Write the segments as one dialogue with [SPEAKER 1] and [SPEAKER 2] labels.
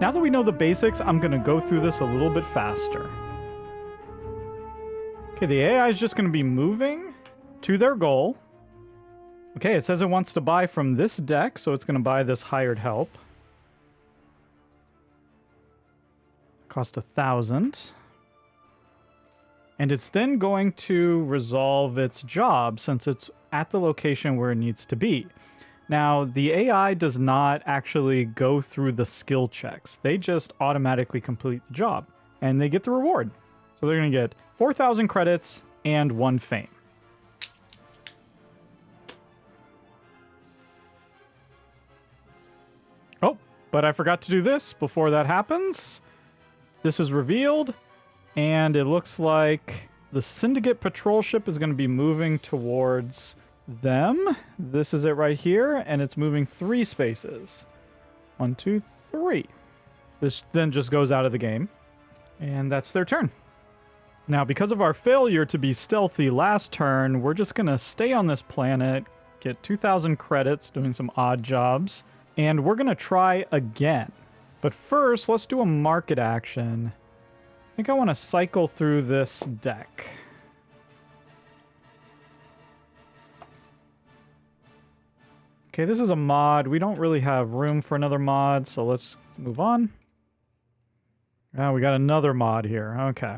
[SPEAKER 1] Now that we know the basics, I'm going to go through this a little bit faster. Okay, the AI is just going to be moving to their goal. Okay, it says it wants to buy from this deck, so it's going to buy this hired help. Cost 1,000. And it's then going to resolve its job since it's at the location where it needs to be. Now, the AI does not actually go through the skill checks. They just automatically complete the job, and they get the reward. So they're going to get 4,000 credits and 1 fame. Oh, but I forgot to do this before that happens. This is revealed, and it looks like the Syndicate patrol ship is going to be moving towards them. This is it right here, and it's moving 3 spaces. 1, 2, 3. This then just goes out of the game, and that's their turn. Now, because of our failure to be stealthy last turn, we're just going to stay on this planet, get 2,000 credits doing some odd jobs, and we're going to try again. But first, let's do a market action. I think I want to cycle through this deck. Okay, this is a mod. We don't really have room for another mod, so let's move on. Ah, we got another mod here. Okay.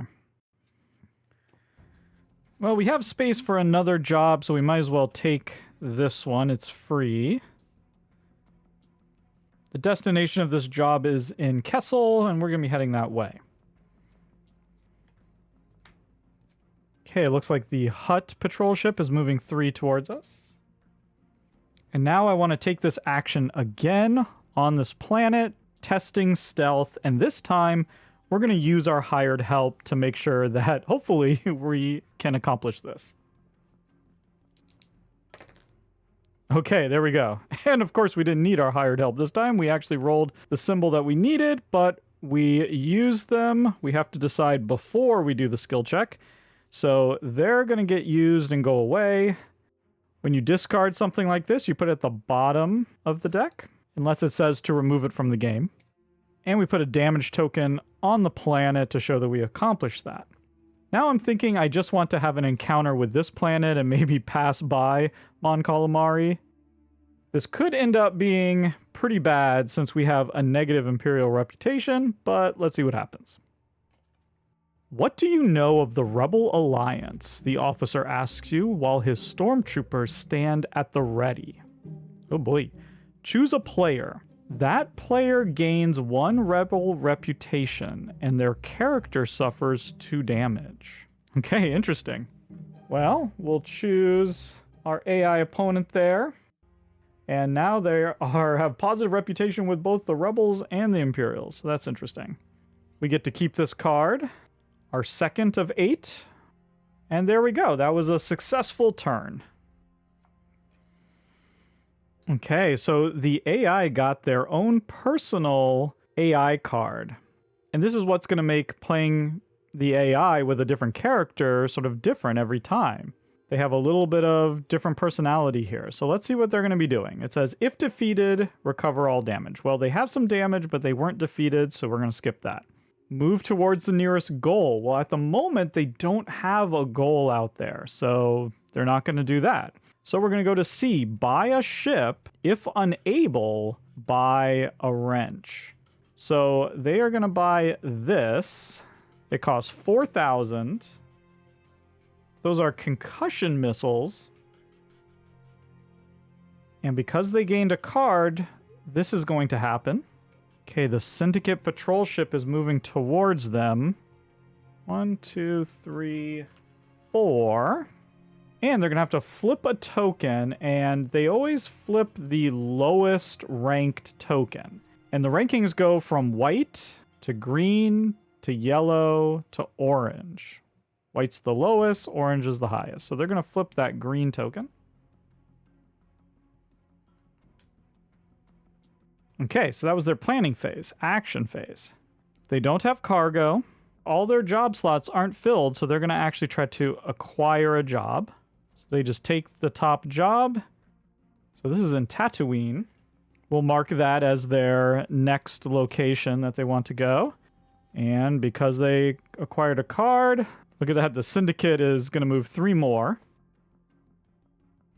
[SPEAKER 1] Well, we have space for another job, so we might as well take this one. It's free. The destination of this job is in Kessel, and we're going to be heading that way. Okay, it looks like the Hut patrol ship is moving 3 towards us. And now I want to take this action again on this planet, testing stealth, and this time we're going to use our hired help to make sure that hopefully we can accomplish this. Okay, there we go. And of course we didn't need our hired help this time. We actually rolled the symbol that we needed, but we used them. We have to decide before we do the skill check. So they're going to get used and go away. When you discard something like this, you put it at the bottom of the deck, unless it says to remove it from the game. And we put a damage token on the planet to show that we accomplished that. Now I'm thinking I just want to have an encounter with this planet and maybe pass by Mon Calamari. This could end up being pretty bad since we have a negative Imperial reputation, but let's see what happens. What do you know of the Rebel Alliance? The officer asks you while his stormtroopers stand at the ready. Oh boy. Choose a player. That player gains 1 rebel reputation, and their character suffers 2 damage. Okay, interesting. Well, we'll choose our AI opponent there. And now they have positive reputation with both the rebels and the Imperials, so that's interesting. We get to keep this card, our second of 8. And there we go. That was a successful turn. Okay, so the AI got their own personal AI card. And this is what's going to make playing the AI with a different character sort of different every time. They have a little bit of different personality here. So let's see what they're going to be doing. It says, if defeated, recover all damage. Well, they have some damage, but they weren't defeated, so we're going to skip that. Move towards the nearest goal. Well, at the moment, they don't have a goal out there, so they're not going to do that. So we're going to go to C, buy a ship. If unable, buy a wrench. So they are going to buy this. It costs 4,000. Those are concussion missiles. And because they gained a card, this is going to happen. Okay, the Syndicate patrol ship is moving towards them. 1, 2, 3, 4. And they're going to have to flip a token, and they always flip the lowest ranked token. And the rankings go from white to green to yellow to orange. White's the lowest, orange is the highest. So they're going to flip that green token. Okay, so that was their planning phase, action phase. They don't have cargo. All their job slots aren't filled, so they're going to actually try to acquire a job. So they just take the top job. So this is in Tatooine. We'll mark that as their next location that they want to go. And because they acquired a card, look at that, the syndicate is going to move 3 more.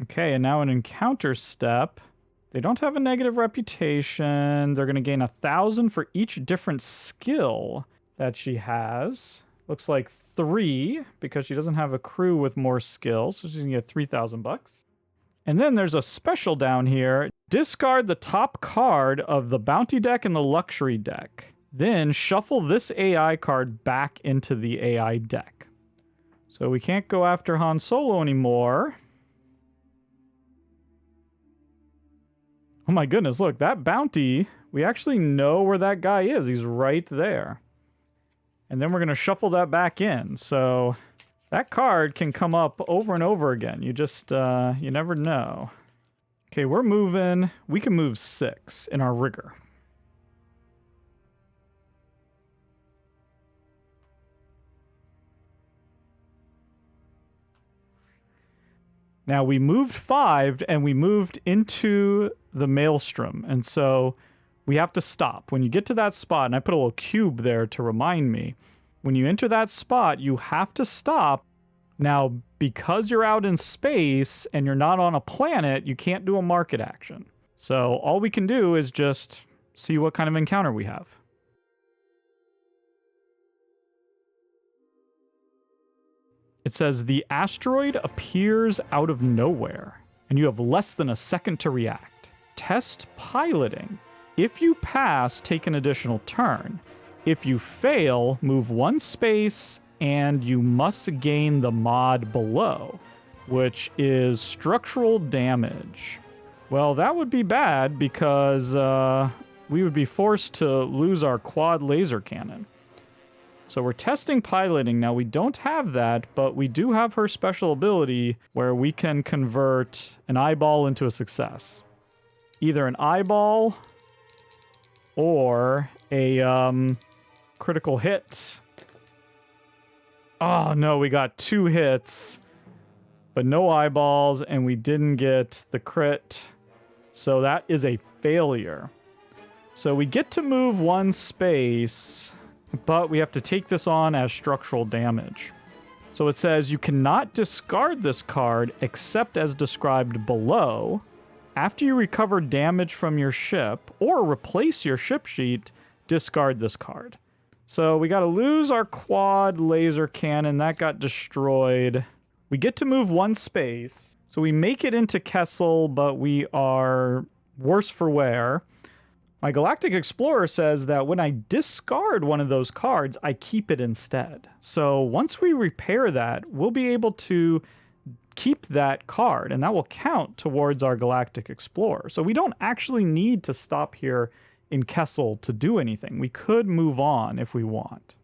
[SPEAKER 1] Okay, and now an encounter step. They don't have a negative reputation. They're going to gain 1,000 for each different skill that she has. Looks like 3, because she doesn't have a crew with more skills, so she's going to get 3,000 bucks. And then there's a special down here. Discard the top card of the bounty deck and the luxury deck. Then shuffle this AI card back into the AI deck. So we can't go after Han Solo anymore. Oh my goodness, look, that bounty, we actually know where that guy is. He's right there. And then we're going to shuffle that back in. So that card can come up over and over again. You just, you never know. Okay, we're moving. We can move 6 in our rigor. Now, we moved 5, and we moved into the maelstrom, and so we have to stop. When you get to that spot, and I put a little cube there to remind me, when you enter that spot, you have to stop. Now, because you're out in space and you're not on a planet, you can't do a market action. So all we can do is just see what kind of encounter we have. It says, the asteroid appears out of nowhere, and you have less than a second to react. Test piloting. If you pass, take an additional turn. If you fail, move 1 space, and you must gain the mod below, which is structural damage. Well, that would be bad because we would be forced to lose our quad laser cannon. So we're testing piloting. Now, we don't have that, but we do have her special ability where we can convert an eyeball into a success. Either an eyeball or a critical hit. Oh, no, we got 2 hits, but no eyeballs, and we didn't get the crit. So that is a failure. So we get to move 1 space, but we have to take this on as structural damage. So it says you cannot discard this card except as described below. After you recover damage from your ship or replace your ship sheet, discard this card. So we got to lose our quad laser cannon. That got destroyed. We get to move 1 space. So we make it into Kessel, but we are worse for wear. My Galactic Explorer says that when I discard one of those cards, I keep it instead. So once we repair that, we'll be able to keep that card, and that will count towards our Galactic Explorer. So we don't actually need to stop here in Kessel to do anything. We could move on if we want.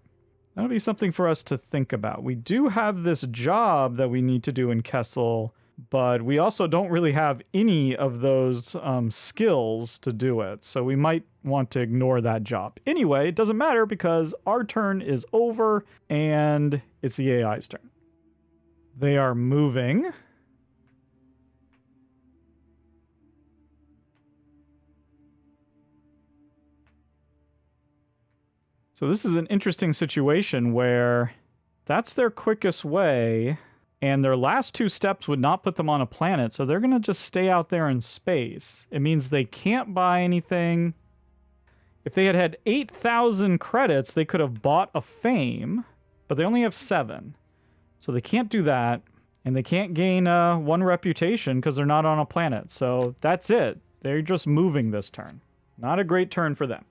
[SPEAKER 1] That'll be something for us to think about. We do have this job that we need to do in Kessel, but we also don't really have any of those skills to do it, so we might want to ignore that job. Anyway, it doesn't matter because our turn is over, and it's the AI's turn. They are moving. So this is an interesting situation where that's their quickest way, and their last 2 steps would not put them on a planet, so they're going to just stay out there in space. It means they can't buy anything. If they had had 8,000 credits, they could have bought a fame, but they only have 7. So they can't do that, and they can't gain 1 reputation because they're not on a planet. So that's it. They're just moving this turn. Not a great turn for them.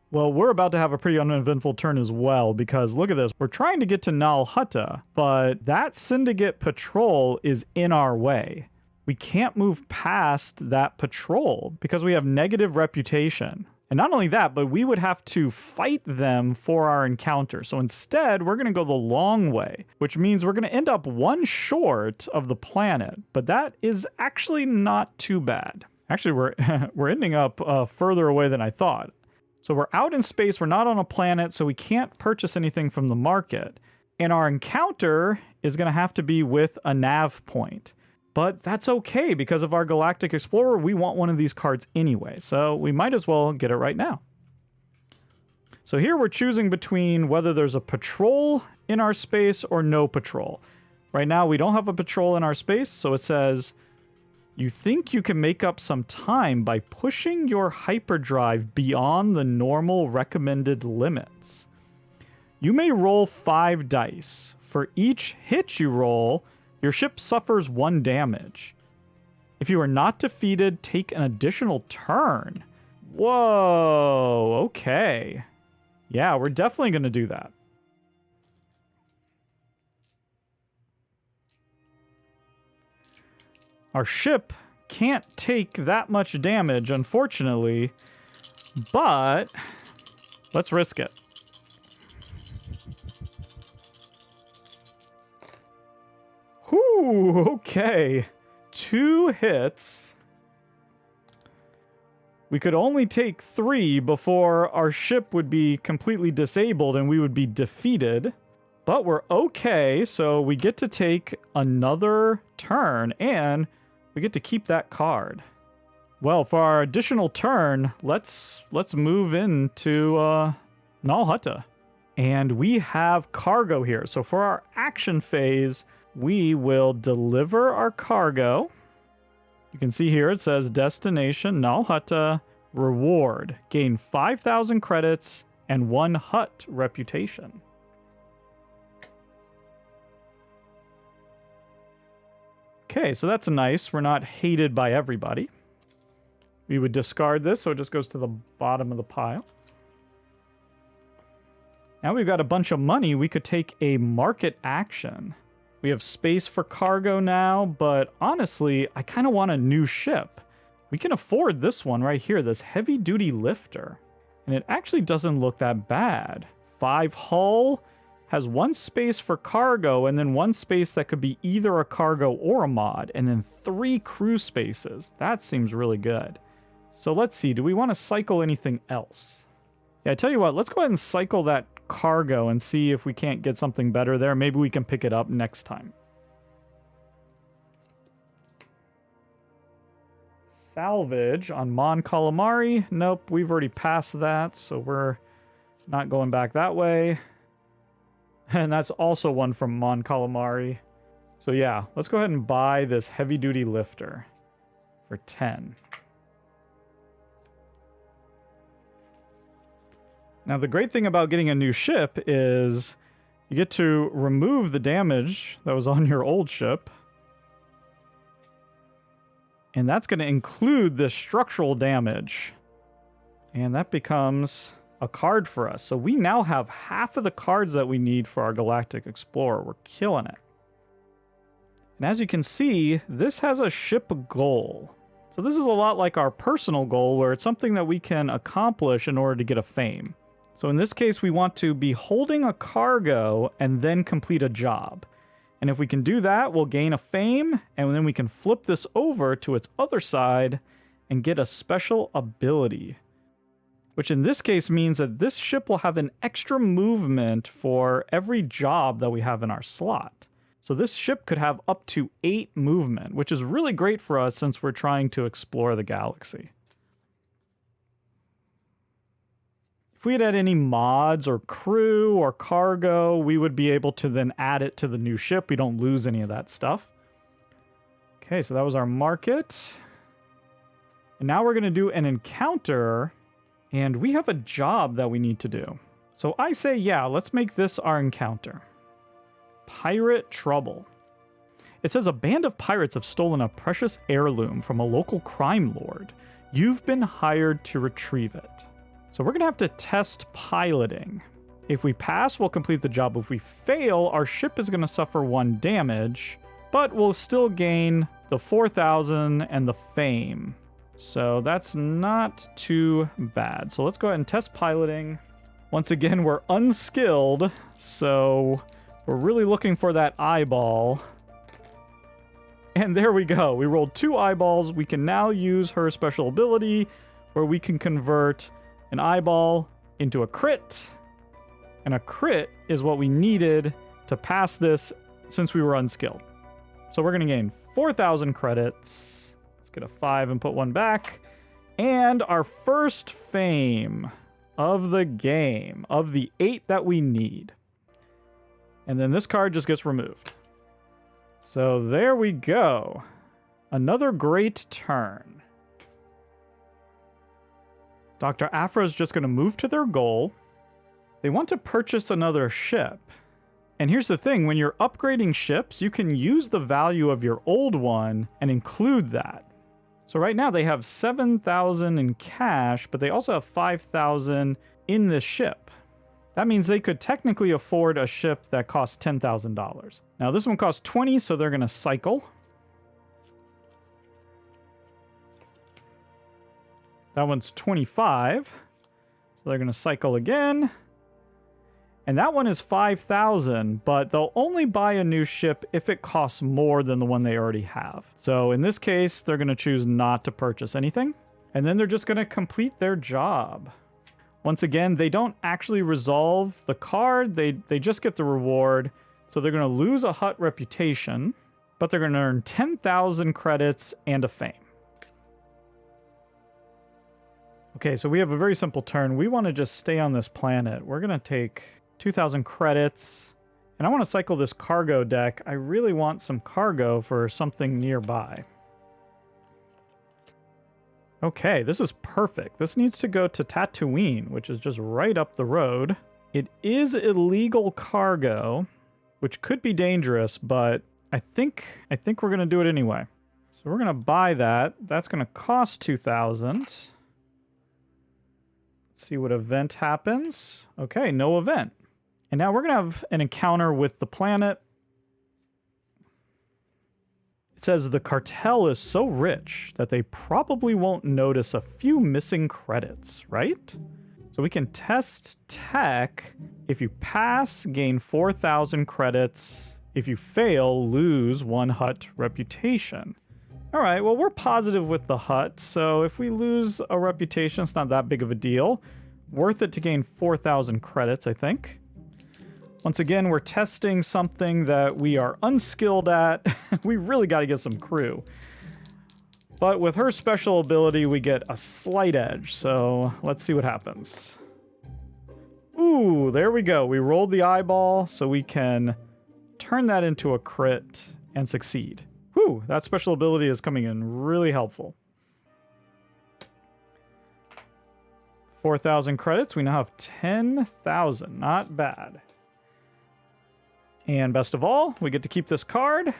[SPEAKER 1] Well, we're about to have a pretty uneventful turn as well, because look at this. We're trying to get to Nal Hutta, but that Syndicate patrol is in our way. We can't move past that patrol because we have negative reputation. And not only that, but we would have to fight them for our encounter. So instead, we're going to go the long way, which means we're going to end up 1 short of the planet. But that is actually not too bad. Actually, we're ending up further away than I thought. So we're out in space, we're not on a planet, so we can't purchase anything from the market. And our encounter is going to have to be with a nav point. But that's okay, because of our Galactic Explorer, we want one of these cards anyway. So we might as well get it right now. So here we're choosing between whether there's a patrol in our space or no patrol. Right now we don't have a patrol in our space, so it says, you think you can make up some time by pushing your hyperdrive beyond the normal recommended limits. You may roll 5 dice. For each hit you roll, your ship suffers 1 damage. If you are not defeated, take an additional turn. Whoa, okay. Yeah, we're definitely going to do that. Our ship can't take that much damage, unfortunately, but let's risk it. Whew, okay. 2 hits. We could only take 3 before our ship would be completely disabled and we would be defeated. But we're okay, so we get to take another turn and we get to keep that card. Well, for our additional turn, let's move into Nal Hutta. And we have cargo here. So for our action phase, we will deliver our cargo. You can see here it says destination Nal Hutta, reward, gain 5,000 credits and 1 hut reputation. Okay, so that's nice. We're not hated by everybody. We would discard this, so it just goes to the bottom of the pile. Now we've got a bunch of money. We could take a market action. We have space for cargo now, but honestly, I kind of want a new ship. We can afford this one right here, this heavy-duty lifter. And it actually doesn't look that bad. 5 hull, has 1 space for cargo, and then 1 space that could be either a cargo or a mod, and then 3 crew spaces. That seems really good. So let's see, do we want to cycle anything else? Yeah, I tell you what, let's go ahead and cycle that cargo and see if we can't get something better there. Maybe we can pick it up next time. Salvage on Mon Calamari. Nope, we've already passed that, so we're not going back that way. And that's also one from Mon Calamari. So yeah, let's go ahead and buy this heavy-duty lifter for 10. Now, the great thing about getting a new ship is you get to remove the damage that was on your old ship. And that's going to include the structural damage. And that becomes a card for us. So we now have half of the cards that we need for our Galactic Explorer. We're killing it. And as you can see, this has a ship goal. So this is a lot like our personal goal, where it's something that we can accomplish in order to get a fame. So in this case, we want to be holding a cargo and then complete a job. And if we can do that, we'll gain a fame, and then we can flip this over to its other side and get a special ability. Which in this case means that this ship will have an extra movement for every job that we have in our slot. So this ship could have up to 8 movement, which is really great for us since we're trying to explore the galaxy. If we had any mods or crew or cargo, we would be able to then add it to the new ship. We don't lose any of that stuff. Okay, so that was our market. And now we're going to do an encounter, and we have a job that we need to do. So I say, yeah, let's make this our encounter. Pirate Trouble. It says a band of pirates have stolen a precious heirloom from a local crime lord. You've been hired to retrieve it. So we're going to have to test piloting. If we pass, we'll complete the job. If we fail, our ship is going to suffer 1 damage, but we'll still gain the 4,000 and the fame. So that's not too bad. So let's go ahead and test piloting. Once again, we're unskilled, so we're really looking for that eyeball. And there we go. We rolled 2 eyeballs. We can now use her special ability where we can convert an eyeball into a crit. And a crit is what we needed to pass this since we were unskilled. So we're going to gain 4,000 credits. Let's get a 5 and put 1 back. And our first fame of the game, of the 8 that we need. And then this card just gets removed. So there we go. Another great turn. Dr. Afra is just going to move to their goal. They want to purchase another ship. And here's the thing, when you're upgrading ships, you can use the value of your old one and include that. So right now they have 7,000 in cash, but they also have 5,000 in this ship. That means they could technically afford a ship that costs $10,000. Now this one costs 20, so they're going to cycle. That one's 25, so they're going to cycle again. And that one is 5,000, but they'll only buy a new ship if it costs more than the one they already have. So in this case, they're going to choose not to purchase anything. And then they're just going to complete their job. Once again, they don't actually resolve the card. They just get the reward. So they're going to lose a hut reputation, but they're going to earn 10,000 credits and a fame. Okay, so we have a very simple turn. We want to just stay on this planet. We're going to take 2,000 credits. And I want to cycle this cargo deck. I really want some cargo for something nearby. Okay, this is perfect. This needs to go to Tatooine, which is just right up the road. It is illegal cargo, which could be dangerous, but I think we're going to do it anyway. So we're going to buy that. That's going to cost 2,000. Let's see what event happens. Okay, no event. And now we're going to have an encounter with the planet. It says the cartel is so rich that they probably won't notice a few missing credits, right? So we can test tech. If you pass, gain 4,000 credits. If you fail, lose 1 hut reputation. All right, well, we're positive with the hut, so if we lose a reputation, it's not that big of a deal. Worth it to gain 4,000 credits, I think. Once again, we're testing something that we are unskilled at. We really got to get some crew. But with her special ability, we get a slight edge, so let's see what happens. Ooh, there we go. We rolled the eyeball, so we can turn that into a crit and succeed. Whew, that special ability is coming in really helpful. 4,000 credits. We now have 10,000. Not bad. And best of all, we get to keep this card,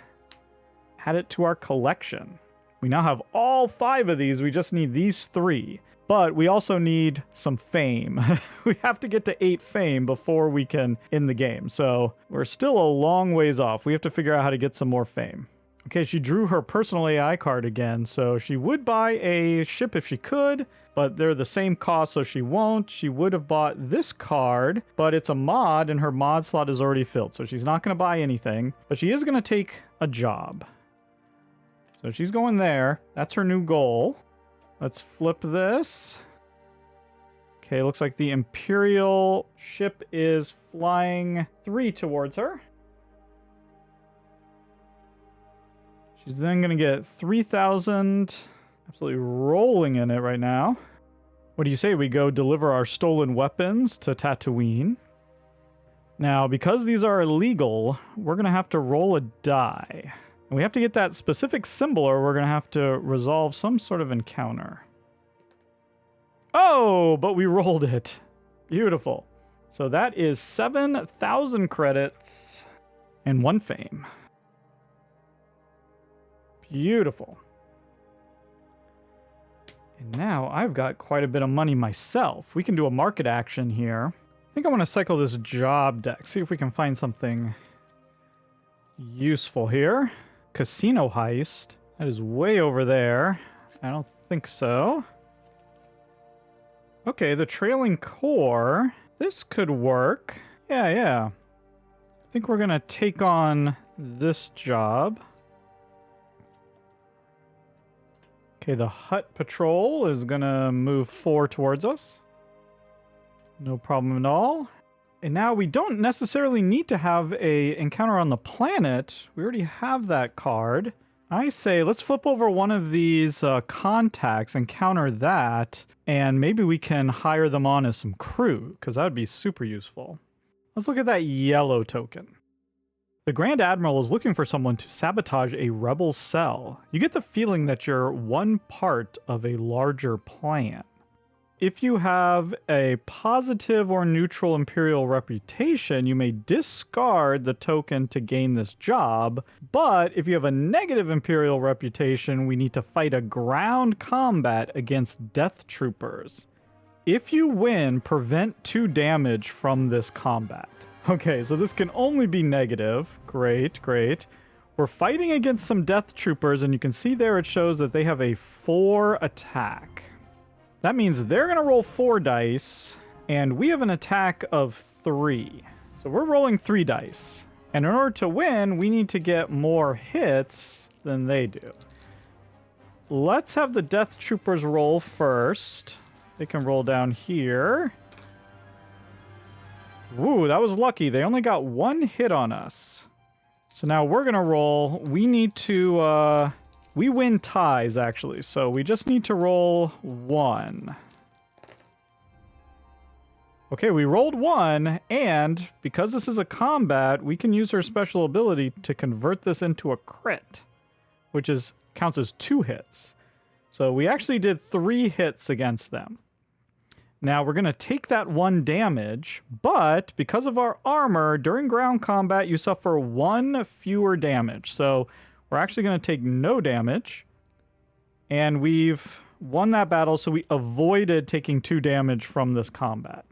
[SPEAKER 1] add it to our collection. We now have all 5 of these. We just need these 3. But we also need some fame. We have to get to 8 fame before we can end the game. So we're still a long ways off. We have to figure out how to get some more fame. Okay, she drew her personal AI card again, so she would buy a ship if she could, but they're the same cost, so she won't. She would have bought this card, but it's a mod, and her mod slot is already filled, so she's not going to buy anything, but she is going to take a job. So she's going there. That's her new goal. Let's flip this. Okay, looks like the Imperial ship is flying 3 towards her. She's then going to get 3,000. Absolutely rolling in it right now. What do you say we go deliver our stolen weapons to Tatooine? Now, because these are illegal, we're going to have to roll a die. And we have to get that specific symbol or we're going to have to resolve some sort of encounter. Oh, but we rolled it. Beautiful. So that is 7,000 credits and 1 fame. Beautiful. And now I've got quite a bit of money myself. We can do a market action here. I think I want to cycle this job deck. See if we can find something useful here. Casino heist. That is way over there. I don't think so. Okay, the trailing core. This could work. Yeah. I think we're going to take on this job. Okay, the hut patrol is going to move 4 towards us. No problem at all. And now we don't necessarily need to have a encounter on the planet. We already have that card. I say let's flip over one of these contacts and counter that, and maybe we can hire them on as some crew, because that would be super useful. Let's look at that yellow token. The Grand Admiral is looking for someone to sabotage a rebel cell. You get the feeling that you're one part of a larger plan. If you have a positive or neutral Imperial reputation, you may discard the token to gain this job. But if you have a negative Imperial reputation, we need to fight a ground combat against Death Troopers. If you win, prevent 2 damage from this combat. Okay, so this can only be negative. Great, great. We're fighting against some Death Troopers, and you can see there it shows that they have a 4 attack. That means they're going to roll 4 dice, and we have an attack of 3. So we're rolling 3 dice. And in order to win, we need to get more hits than they do. Let's have the Death Troopers roll first. They can roll down here. Ooh, that was lucky. They only got 1 hit on us. So now we're going to roll. We need to... we win ties, actually, so we just need to roll 1. Okay, we rolled 1, and because this is a combat, we can use her special ability to convert this into a crit, which counts as 2 hits. So we actually did 3 hits against them. Now we're going to take that 1 damage, but because of our armor, during ground combat, you suffer 1 fewer damage. So we're actually going to take no damage, and we've won that battle, so we avoided taking 2 damage from this combat.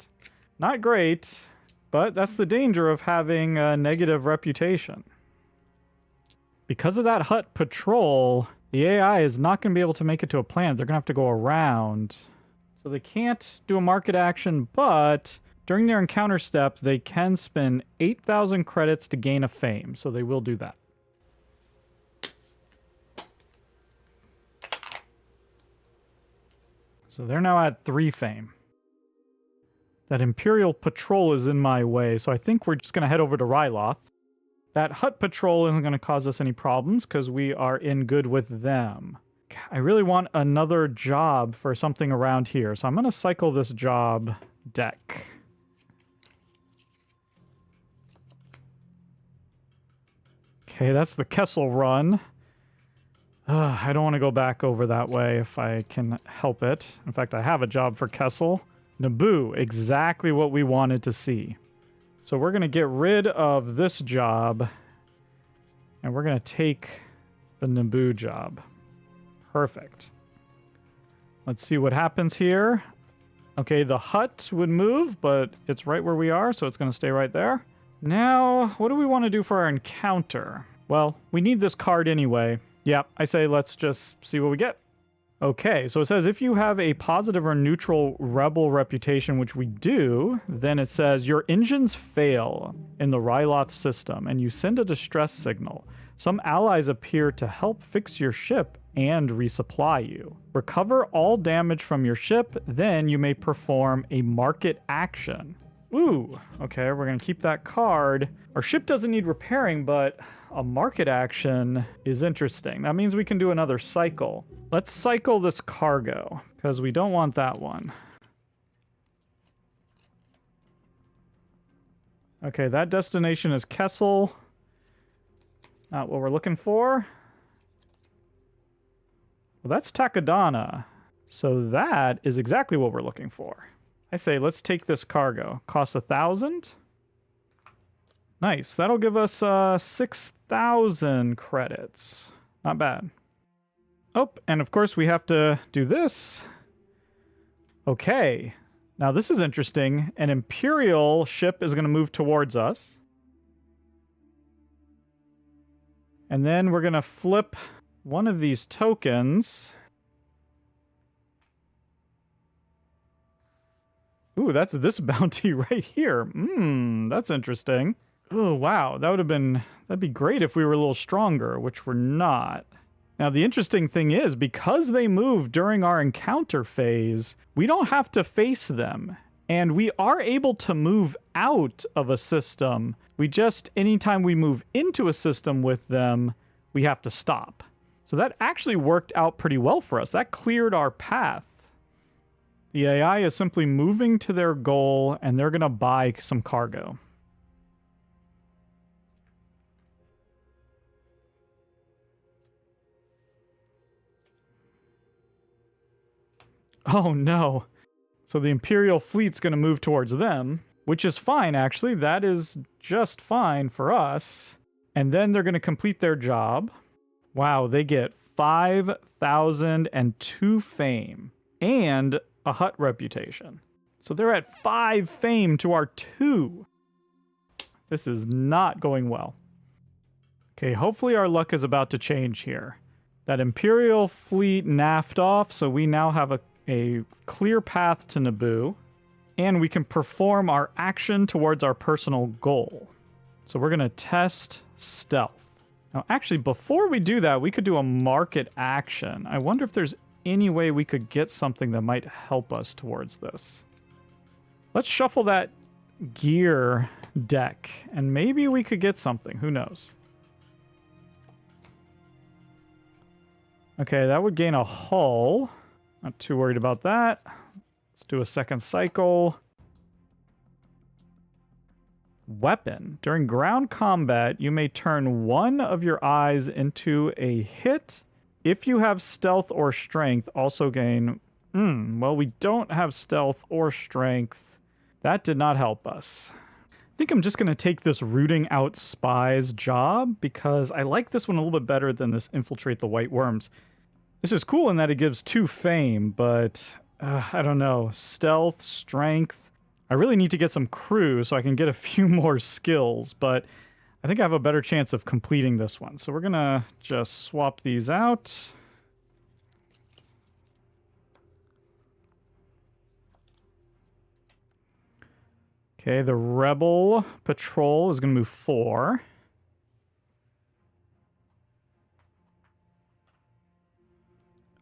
[SPEAKER 1] Not great, but that's the danger of having a negative reputation. Because of that hut patrol, the AI is not going to be able to make it to a planet. They're going to have to go around. So they can't do a market action, but during their encounter step, they can spend 8,000 credits to gain a fame, so they will do that. So they're now at 3 fame. That Imperial patrol is in my way, so I think we're just going to head over to Ryloth. That hut patrol isn't going to cause us any problems because we are in good with them. I really want another job for something around here, so I'm going to cycle this job deck. Okay, that's the Kessel run. I don't want to go back over that way if I can help it. In fact, I have a job for Kessel. Naboo, exactly what we wanted to see. So we're going to get rid of this job, and we're going to take the Naboo job. Perfect. Let's see what happens here. Okay, the hut would move, but it's right where we are, so it's going to stay right there. Now, what do we want to do for our encounter? Well, we need this card anyway. Yeah, I say let's just see what we get. Okay, so it says if you have a positive or neutral rebel reputation, which we do, then it says your engines fail in the Ryloth system and you send a distress signal. Some allies appear to help fix your ship and resupply you. Recover all damage from your ship, then you may perform a market action. Ooh, okay, we're going to keep that card. Our ship doesn't need repairing, but a market action is interesting. That means we can do another cycle. Let's cycle this cargo, because we don't want that one. Okay, that destination is Kessel. Not what we're looking for. Well, that's Takodana. So that is exactly what we're looking for. I say let's take this cargo. Costs 1,000. Nice. That'll give us 6,000 credits. Not bad. Oh, and of course we have to do this. Okay. Now this is interesting. An Imperial ship is going to move towards us. And then we're going to flip one of these tokens. Ooh, that's this bounty right here. That's interesting. Oh, wow. That'd be great if we were a little stronger, which we're not. Now, the interesting thing is, because they move during our encounter phase, we don't have to face them. And we are able to move out of a system. Anytime we move into a system with them, we have to stop. So that actually worked out pretty well for us. That cleared our path. The AI is simply moving to their goal, and they're going to buy some cargo. Oh no. So the Imperial fleet's going to move towards them, which is fine, actually. That is just fine for us. And then they're going to complete their job. Wow, they get 5,002 fame and a hut reputation. So they're at 5 fame to our 2. This is not going well. Okay, hopefully our luck is about to change here. That Imperial fleet naffed off, so we now have a clear path to Naboo, and we can perform our action towards our personal goal. So we're going to test stealth. Now, actually, before we do that, we could do a market action. I wonder if there's any way we could get something that might help us towards this. Let's shuffle that gear deck, and maybe we could get something. Who knows? Okay, that would gain a hull. Not too worried about that. Let's do a second cycle. Weapon. During ground combat, you may turn one of your eyes into a hit. If you have stealth or strength, also gain... well, we don't have stealth or strength. That did not help us. I think I'm just going to take this rooting out spies job because I like this one a little bit better than this infiltrate the white worms. This is cool in that it gives 2 fame, but I don't know. Stealth, strength. I really need to get some crew so I can get a few more skills, but I think I have a better chance of completing this one. So we're going to just swap these out. Okay, the Rebel Patrol is going to move 4.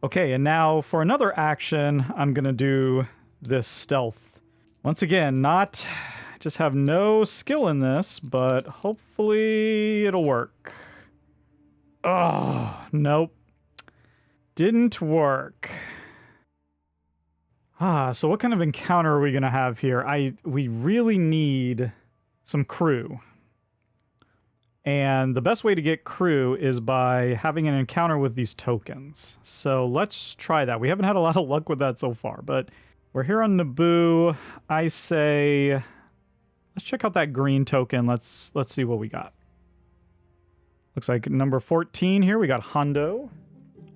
[SPEAKER 1] Okay, and now for another action, I'm going to do this stealth. Once again, just have no skill in this, but hopefully it'll work. Oh, nope. Didn't work. So what kind of encounter are we going to have here? We really need some crew. And the best way to get crew is by having an encounter with these tokens. So let's try that. We haven't had a lot of luck with that so far, but we're here on Naboo. I say, let's check out that green token. Let's see what we got. Looks like number 14 here. We got Hondo.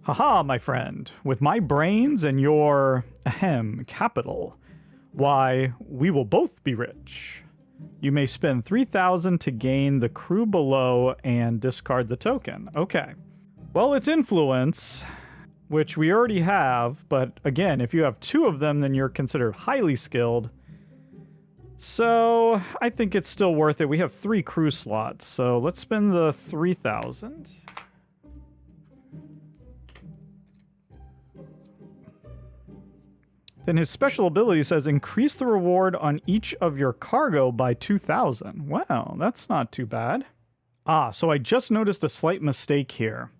[SPEAKER 1] Haha, my friend. With my brains and your, capital, why, we will both be rich. You may spend 3,000 to gain the crew below and discard the token. Okay. Well, it's influence, which we already have, but again, if you have 2 of them, then you're considered highly skilled. So I think it's still worth it. We have 3 crew slots, so let's spend the 3,000. Then his special ability says increase the reward on each of your cargo by 2,000. Wow, that's not too bad. So I just noticed a slight mistake here.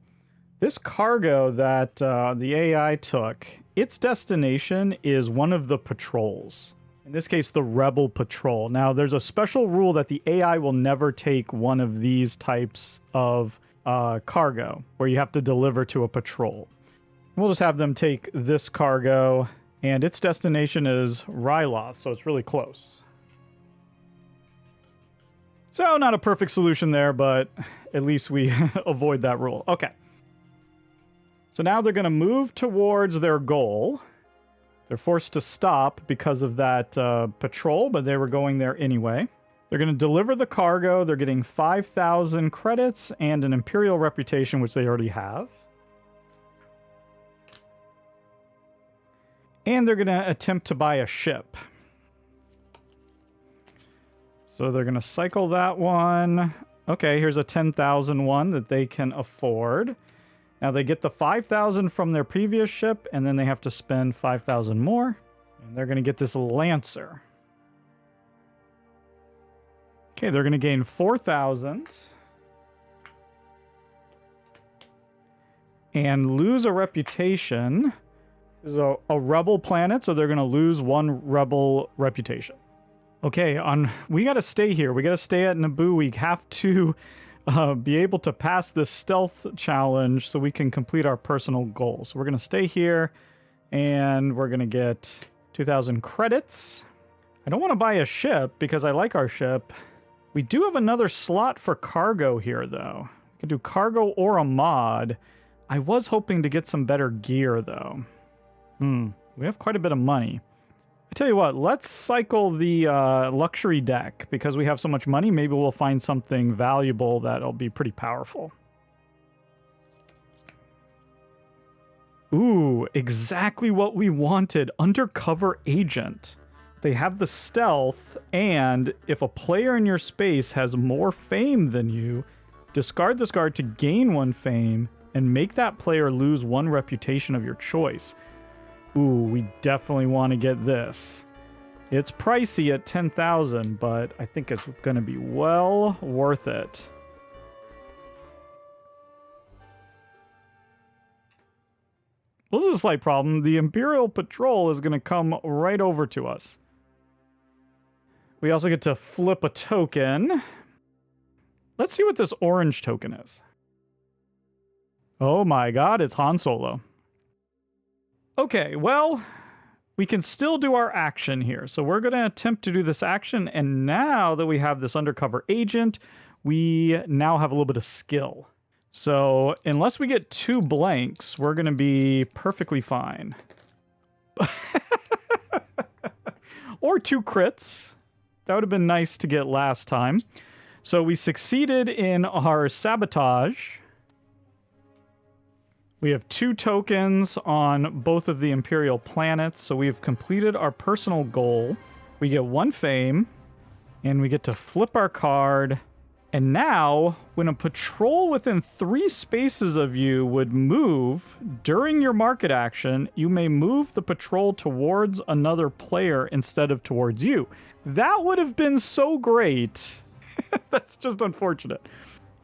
[SPEAKER 1] This cargo that the AI took, its destination is one of the patrols. In this case, the Rebel Patrol. Now, there's a special rule that the AI will never take one of these types of cargo, where you have to deliver to a patrol. We'll just have them take this cargo, and its destination is Ryloth, so it's really close. So, not a perfect solution there, but at least we avoid that rule. Okay. So now they're going to move towards their goal. They're forced to stop because of that patrol, but they were going there anyway. They're going to deliver the cargo. They're getting 5,000 credits and an Imperial reputation, which they already have. And they're going to attempt to buy a ship. So they're going to cycle that one. Okay, here's a 10,000 one that they can afford. Now they get the 5,000 from their previous ship, and then they have to spend 5,000 more. And they're going to get this Lancer. Okay, they're going to gain 4,000. And lose a reputation. This is a rebel planet, so they're going to lose 1 rebel reputation. Okay, we got to stay here. We got to stay at Naboo. We have to be able to pass this stealth challenge so we can complete our personal goals. So we're going to stay here, and we're going to get 2,000 credits. I don't want to buy a ship because I like our ship. We do have another slot for cargo here, though. We can do cargo or a mod. I was hoping to get some better gear, though. We have quite a bit of money. I tell you what, let's cycle the luxury deck because we have so much money. Maybe we'll find something valuable that'll be pretty powerful. Ooh, exactly what we wanted. Undercover agent. They have the stealth, and if a player in your space has more fame than you, discard this card to gain 1 fame and make that player lose 1 reputation of your choice. Ooh, we definitely want to get this. It's pricey at 10,000, but I think it's going to be well worth it. Well, this is a slight problem. The Imperial Patrol is going to come right over to us. We also get to flip a token. Let's see what this orange token is. Oh my god, it's Han Solo. Okay, well, we can still do our action here. So we're going to attempt to do this action, and now that we have this undercover agent, we now have a little bit of skill. So unless we get 2 blanks, we're going to be perfectly fine. Or 2 crits. That would have been nice to get last time. So we succeeded in our sabotage. We have 2 tokens on both of the Imperial planets, so we've completed our personal goal. We get 1 fame, and we get to flip our card. And now, when a patrol within 3 spaces of you would move during your market action, you may move the patrol towards another player instead of towards you. That would have been so great. That's just unfortunate.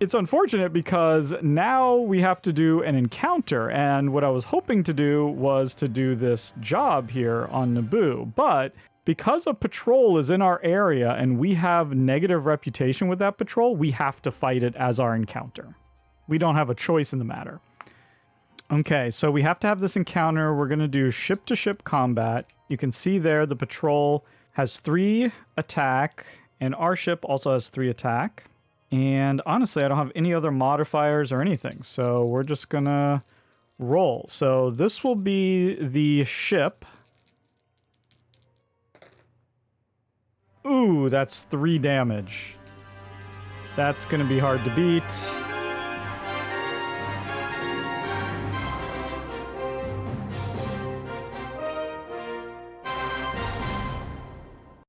[SPEAKER 1] It's unfortunate because now we have to do an encounter, and what I was hoping to do was to do this job here on Naboo, but because a patrol is in our area and we have negative reputation with that patrol, we have to fight it as our encounter. We don't have a choice in the matter. Okay, so we have to have this encounter. We're going to do ship-to-ship combat. You can see there the patrol has 3 attack, and our ship also has 3 attack. And honestly, I don't have any other modifiers or anything, so we're just gonna roll. So this will be the ship. Ooh, that's 3 damage. That's gonna be hard to beat.